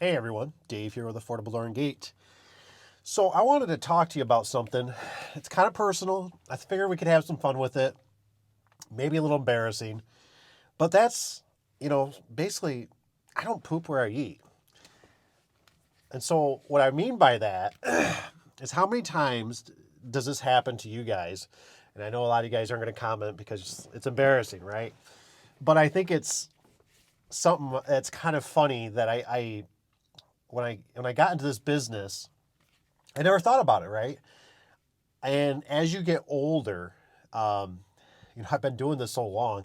Hey everyone, Dave here with Affordable Door and Gate. So I wanted to talk to you about something. It's kind of personal. I figured we could have some fun with it. Maybe a little embarrassing. But that's, basically, I don't poop where I eat. And so what I mean by that is how many times does this happen to you guys? And I know a lot of you guys aren't going to comment because it's embarrassing, right? But I think it's something that's kind of funny that when I got into this business, I never thought about it, right? And as you get older, I've been doing this so long,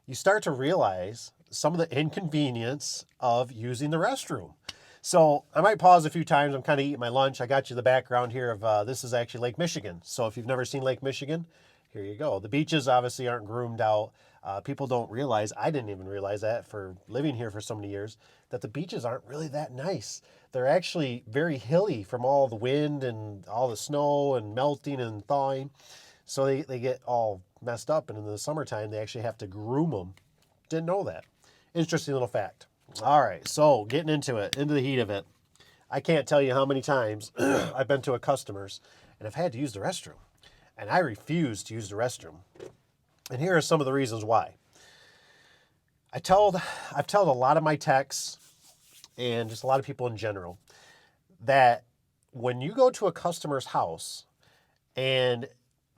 you start to realize some of the inconvenience of using the restroom. So I might pause a few times. I'm kind of eating my lunch. I got you the background here of this is actually Lake Michigan. So if you've never seen Lake Michigan, here you go. The beaches obviously aren't groomed out. People don't realize, I didn't even realize that for living here for so many years, that the beaches aren't really that nice. They're actually very hilly from all the wind and all the snow and melting and thawing. So they get all messed up. And in the summertime, they actually have to groom them. Didn't know that. Interesting little fact. All right, so getting into it, into the heat of it. I can't tell you how many times I've been to a customer's and I've had to use the restroom. And I refuse to use the restroom. And here are some of the reasons why. I've told a lot of my techs and just a lot of people in general that when you go to a customer's house and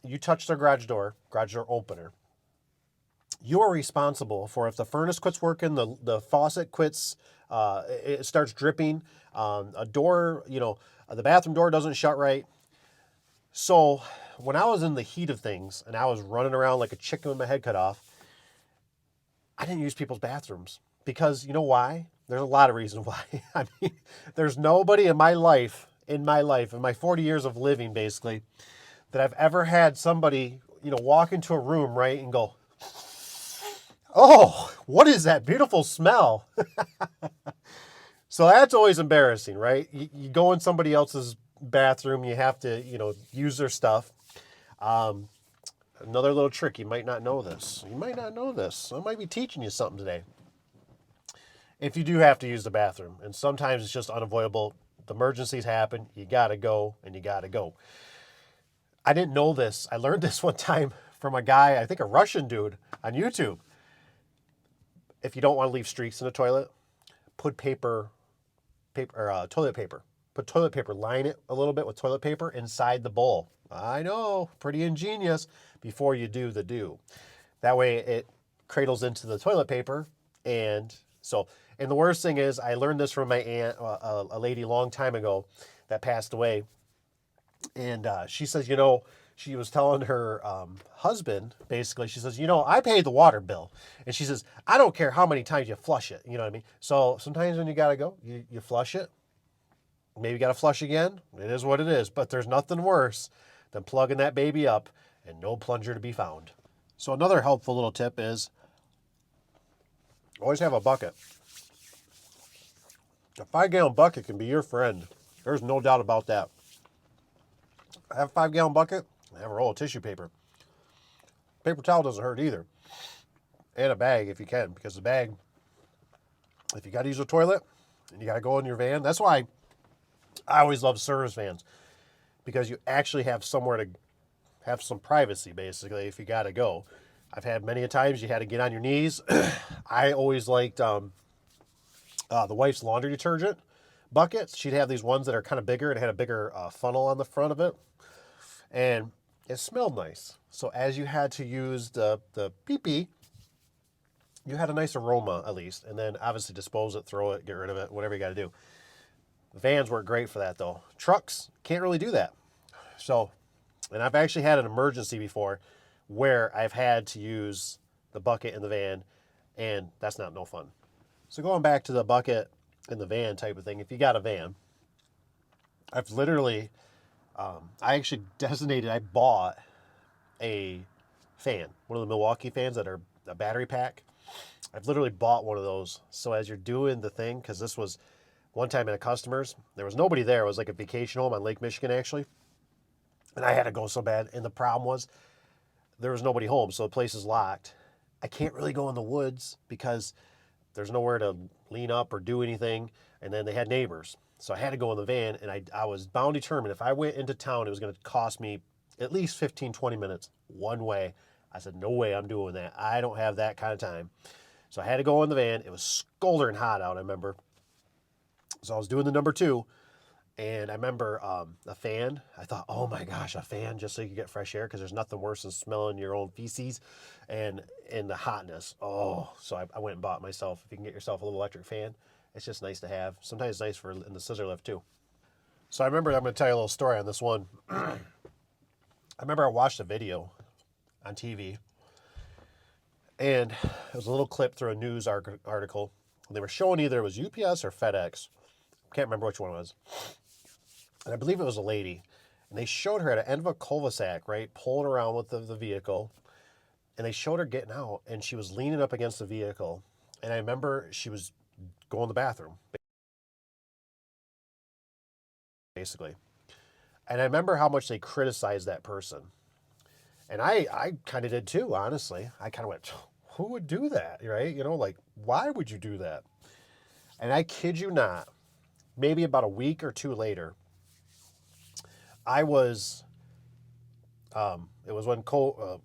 you touch their garage door opener, you are responsible for if the furnace quits working, the faucet quits, it starts dripping, a door, the bathroom door doesn't shut right. So when I was in the heat of things and I was running around like a chicken with my head cut off, I didn't use people's bathrooms because you know why? There's a lot of reasons why. I mean, there's nobody in my life, in my 40 years of living basically, that I've ever had somebody, walk into a room, right, and go, "Oh, what is that beautiful smell?" So that's always embarrassing, right? You go in somebody else's bathroom, you have to, use their stuff. Another little trick, you might not know this. You might not know this. I might be teaching you something today. If you do have to use the bathroom, and sometimes it's just unavoidable, the emergencies happen, you gotta go, and you gotta go. I didn't know this. I learned this one time from a guy, I think a Russian dude on YouTube. If you don't want to leave streaks in the toilet, put toilet paper. Put toilet paper, line it a little bit with toilet paper inside the bowl. I know, pretty ingenious before you do the do. That way it cradles into the toilet paper. And the worst thing is, I learned this from my aunt, a lady a long time ago that passed away. And she says, she was telling her husband, basically, she says, I paid the water bill. And she says, I don't care how many times you flush it. You know what I mean? So sometimes when you got to go, you flush it. Maybe you got to flush again. It is what it is. But there's nothing worse than plugging that baby up and no plunger to be found. So another helpful little tip is always have a bucket. A 5-gallon bucket can be your friend. There's no doubt about that. I have a 5-gallon bucket. I have a roll of tissue paper. Paper towel doesn't hurt either. And a bag if you can, because the bag, if you got to use a toilet and you got to go in your van, that's why I always love service vans, because you actually have somewhere to have some privacy, basically, if you got to go. I've had many a times you had to get on your knees. I always liked the wife's laundry detergent buckets. She'd have these ones that are kind of bigger. It had a bigger funnel on the front of it. And it smelled nice. So as you had to use the pee-pee, you had a nice aroma at least. And then obviously dispose it, throw it, get rid of it, whatever you got to do. Vans work great for that though. Trucks can't really do that. So, and I've actually had an emergency before where I've had to use the bucket in the van, and that's no fun. So going back to the bucket in the van type of thing, if you got a van, I've literally, I actually I bought a fan, one of the Milwaukee fans that are a battery pack. I've literally bought one of those. So as you're doing the thing, because this was one time at a customer's, there was nobody there. It was like a vacation home on Lake Michigan, actually. And I had to go so bad. And the problem was there was nobody home. So the place is locked. I can't really go in the woods because there's nowhere to lean up or do anything. And then they had neighbors. So I had to go in the van, and I was bound determined if I went into town, it was going to cost me at least 15, 20 minutes one way. I said, no way I'm doing that. I don't have that kind of time. So I had to go in the van. It was scoldering hot out, I remember. So I was doing the number two, and I remember a fan. I thought, oh my gosh, a fan just so you can get fresh air, because there's nothing worse than smelling your own feces and the hotness. Oh, so I went and bought myself, if you can get yourself a little electric fan, it's just nice to have. Sometimes it's nice for in the scissor lift too. So I remember, I'm going to tell you a little story on this one. I remember I watched a video on TV, and it was a little clip through a news article. And they were showing either it was UPS or FedEx. Can't remember which one it was. And I believe it was a lady. And they showed her at the end of a cul-de-sac, right, pulling around with the vehicle. And they showed her getting out, and she was leaning up against the vehicle. And I remember she was going to the bathroom, basically. And I remember how much they criticized that person. And I kind of did too, honestly. I kind of went, who would do that, right? You know, like, why would you do that? And I kid you not, maybe about a week or two later, I was, it was when cold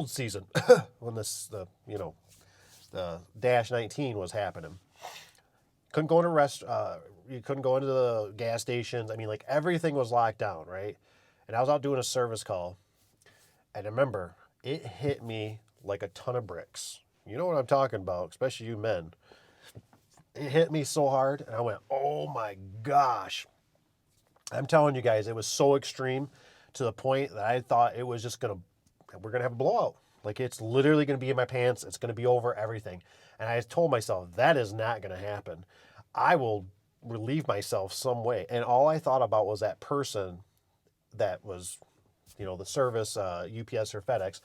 season, when the Dash 19 was happening. Couldn't go into you couldn't go into the gas stations. I mean, like, everything was locked down, right? And I was out doing a service call, and I remember it hit me like a ton of bricks. You know what I'm talking about, especially you men. It hit me so hard, and I went, oh my gosh. I'm telling you guys, it was so extreme to the point that I thought it was just we're going to have a blowout. Like, it's literally going to be in my pants. It's going to be over everything. And I told myself, that is not going to happen. I will relieve myself some way. And all I thought about was that person that was, the service, UPS or FedEx,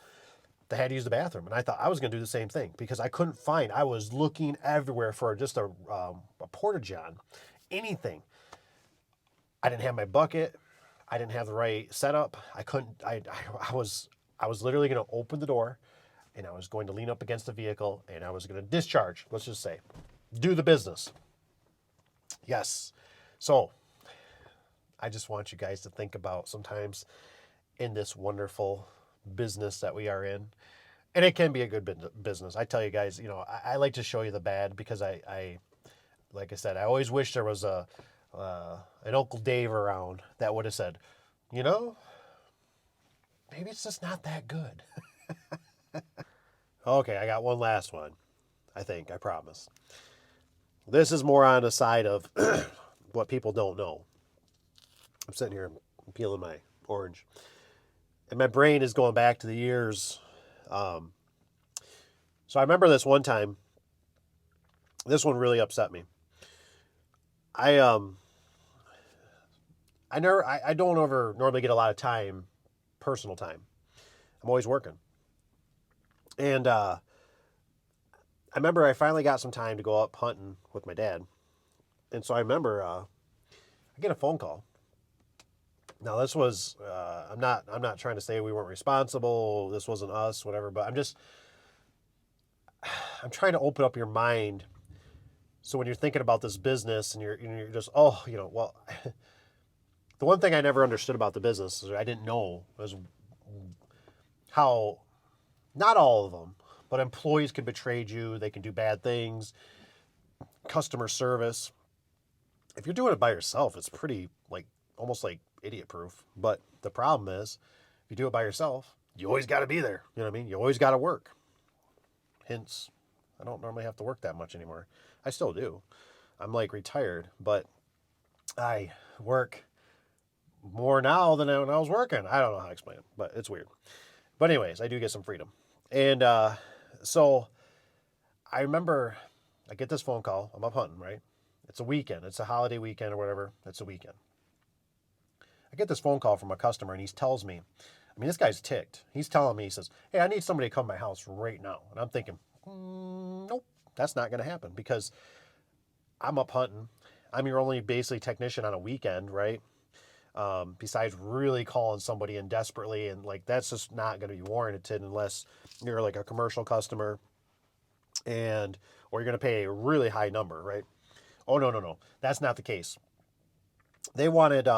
that had to use the bathroom. And I thought I was going to do the same thing, because I couldn't find, I was looking everywhere for just a porta-john, anything. I didn't have my bucket. I didn't have the right setup. I couldn't, I was literally going to open the door, and I was going to lean up against the vehicle, and I was going to discharge, let's just say, do the business. Yes. So I just want you guys to think about, sometimes in this wonderful business that we are in, and it can be a good business. I tell you guys, I like to show you the bad, because I like I said, I always wish there was an Uncle Dave around that would have said, maybe it's just not that good. Okay, I got one last one. I promise. This is more on the side of what people don't know. I'm sitting here peeling my orange, and my brain is going back to the years. So I remember this one time. This one really upset me. I don't ever normally get a lot of time, personal time. I'm always working. And I remember I finally got some time to go up hunting with my dad. And so I remember I get a phone call. Now, this was I'm not trying to say we weren't responsible, this wasn't us, whatever, but I'm trying to open up your mind, so when you're thinking about this business, and you're just, well, the one thing I never understood about the business, or I didn't know, was how, not all of them, but employees can betray you. They can do bad things. Customer service. If you're doing it by yourself, it's pretty, almost like idiot proof. But the problem is, if you do it by yourself, you always got to be there. You know what I mean? You always got to work. Hence, I don't normally have to work that much anymore. I still do. I'm retired, but I work more now than when I was working. I don't know how to explain it, but it's weird. But anyways, I do get some freedom. And so I remember I get this phone call. I'm up hunting, right? It's a weekend. It's a holiday weekend or whatever. It's a weekend. I get this phone call from a customer, and he tells me, this guy's ticked. He's telling me, he says, hey, I need somebody to come to my house right now. And I'm thinking, nope, that's not going to happen, because I'm up hunting. I'm your only basically technician on a weekend, right? Besides really calling somebody in desperately, and that's just not going to be warranted unless you're a commercial customer, and or you're going to pay a really high number, right? Oh no, no, no, that's not the case. They wanted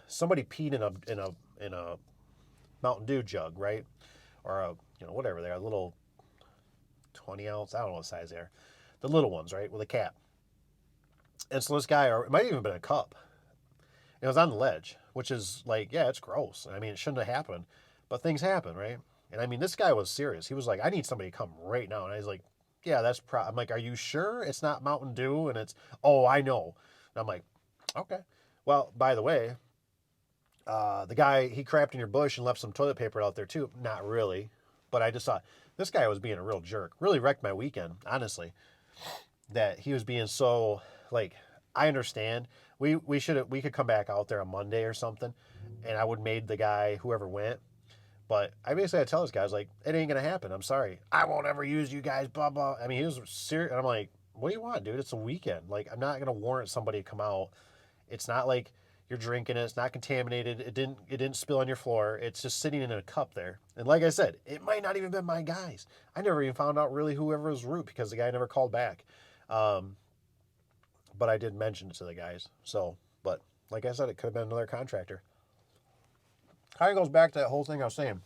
somebody peed in a Mountain Dew jug, right? Or a whatever they are, a little 20 ounce. I don't know what size they are, the little ones, right, with a cap. And so this guy, or it might have even been a cup. It was on the ledge, which is like, yeah, it's gross. I mean, it shouldn't have happened, but things happen, right? And I mean, this guy was serious. He was like, I need somebody to come right now. And I was like, yeah, I'm like, are you sure it's not Mountain Dew? And it's, oh, I know. And I'm like, okay. Well, by the way, the guy, he crapped in your bush and left some toilet paper out there too. Not really. But I just thought this guy was being a real jerk. Really wrecked my weekend, honestly. That he was being so, like, I understand. We could come back out there on Monday or something, and I would made the guy, whoever went. But I basically had to tell this guy, I was like, it ain't gonna happen. I'm sorry. I won't ever use you guys, blah blah. I mean, he was serious. I'm like, what do you want, dude? It's a weekend. Like, I'm not gonna warrant somebody to come out. It's not like you're drinking it. It's not contaminated. It didn't spill on your floor. It's just sitting in a cup there. And like I said, it might not even been my guys. I never even found out really whoever was root because the guy never called back. Um, but I did mention it to the guys. So, but like I said, it could have been another contractor. Kind of goes back to that whole thing I was saying.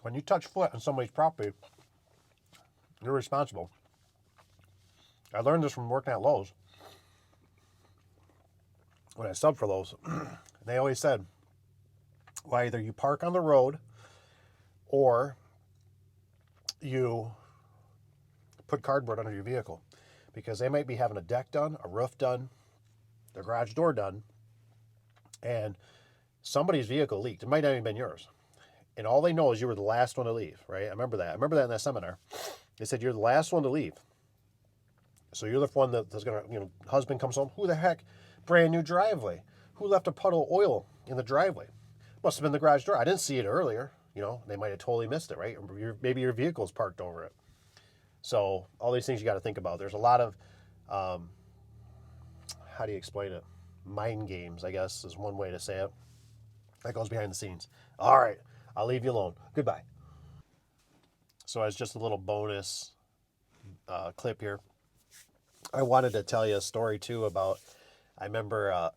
When you touch foot on somebody's property, you're responsible. I learned this from working at Lowe's. When I subbed for Lowe's, they always said, well, either you park on the road or you put cardboard under your vehicle because they might be having a deck done, a roof done, their garage door done, and somebody's vehicle leaked. It might not even been yours. And all they know is you were the last one to leave, right? I remember that. I remember that in that seminar. They said you're the last one to leave. So you're the one that's going to, husband comes home. Who the heck? Brand new driveway. Who left a puddle of oil in the driveway? Must have been the garage door. I didn't see it earlier. They might have totally missed it, right? Maybe your vehicle's parked over it. So all these things you got to think about. There's a lot of, how do you explain it? Mind games, I guess, is one way to say it. That goes behind the scenes. All right, I'll leave you alone. Goodbye. So as just a little bonus clip here, I wanted to tell you a story too about. I remember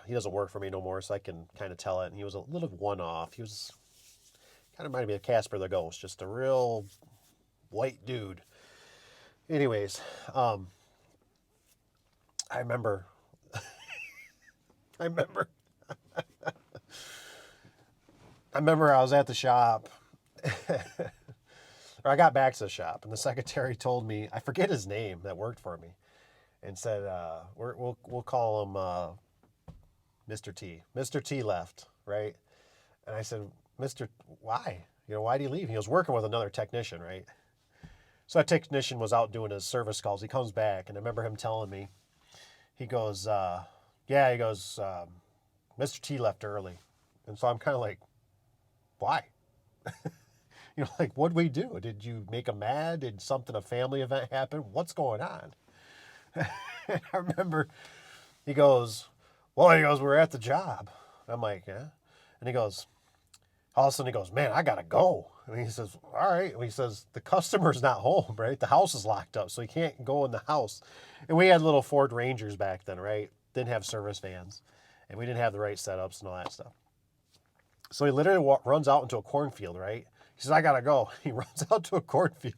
he doesn't work for me no more, so I can kind of tell it. And he was a little one-off. He was kind of reminded me of Casper the Ghost, just a real white dude. Anyways, I remember, I remember, I remember I was at the shop, or I got back to the shop, and the secretary told me, I forget his name that worked for me, and said, we'll call him Mr. T. Mr. T left, right? And I said, Mr. Why? Why did he leave? He was working with another technician, right? So that technician was out doing his service calls. He comes back, and I remember him telling me, he goes, yeah, he goes, Mr. T left early. And so I'm kind of like, why? Like, what'd we do? Did you make him mad? Did a family event happen? What's going on? And I remember he goes, we're at the job. I'm like, yeah. And he goes, all of a sudden he goes, man, I gotta go. And he says, all right. And he says, the customer's not home, right? The house is locked up, so he can't go in the house. And we had little Ford Rangers back then, right? Didn't have service vans, and we didn't have the right setups and all that stuff. So he literally runs out into a cornfield, right? He says, I gotta go. He runs out to a cornfield.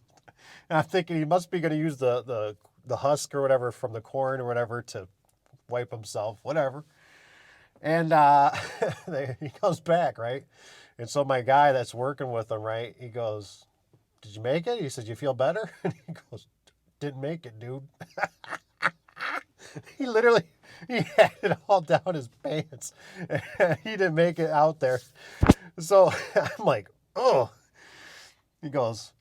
And I'm thinking he must be going to use the husk or whatever from the corn or whatever to wipe himself, whatever. And he comes back, right? And so my guy that's working with him, right, he goes, did you make it? He says, you feel better? And he goes, didn't make it, dude. He literally, he had it all down his pants. He didn't make it out there. So I'm like, oh. He goes,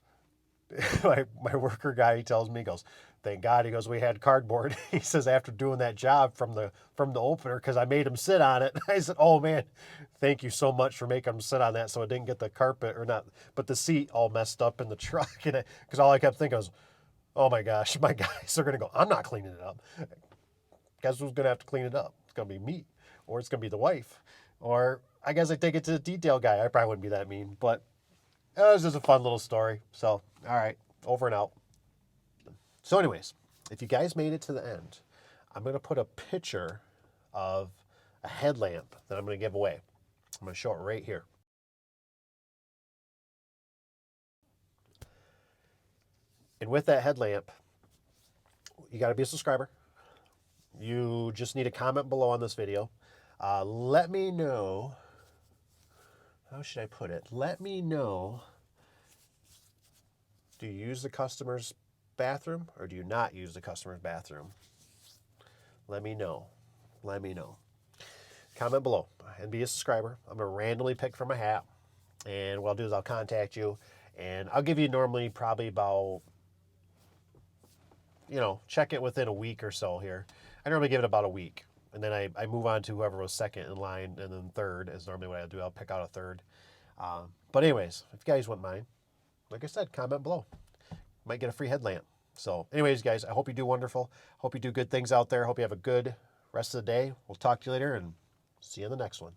my worker guy, he tells me, he goes, thank God. He goes, we had cardboard. He says, after doing that job from the opener, because I made him sit on it. I said, oh man, thank you so much for making him sit on that so it didn't get the carpet or not, but the seat all messed up in the truck. And because all I kept thinking was, oh my gosh, my guys are going to go, I'm not cleaning it up. Guess who's going to have to clean it up? It's going to be me, or it's going to be the wife, or I guess I take it to the detail guy. I probably wouldn't be that mean, but it was just a fun little story. So, all right, over and out. So anyways, if you guys made it to the end, I'm going to put a picture of a headlamp that I'm going to give away. I'm going to show it right here. And with that headlamp, you got to be a subscriber. You just need a comment below on this video. Let me know, how should I put it? Let me know, do you use the customer's bathroom or do you not use the customer's bathroom? Let me know. Let me know. Comment below and be a subscriber. I'm going to randomly pick from a hat. And what I'll do is I'll contact you. And I'll give you normally probably about, check it within a week or so here. I normally give it about a week. And then I move on to whoever was second in line. And then third is normally what I do. I'll pick out a third. But anyways, if you guys wouldn't mind, like I said, comment below. Might get a free headlamp. So anyways, guys, I hope you do wonderful. Hope you do good things out there. Hope you have a good rest of the day. We'll talk to you later and see you in the next one.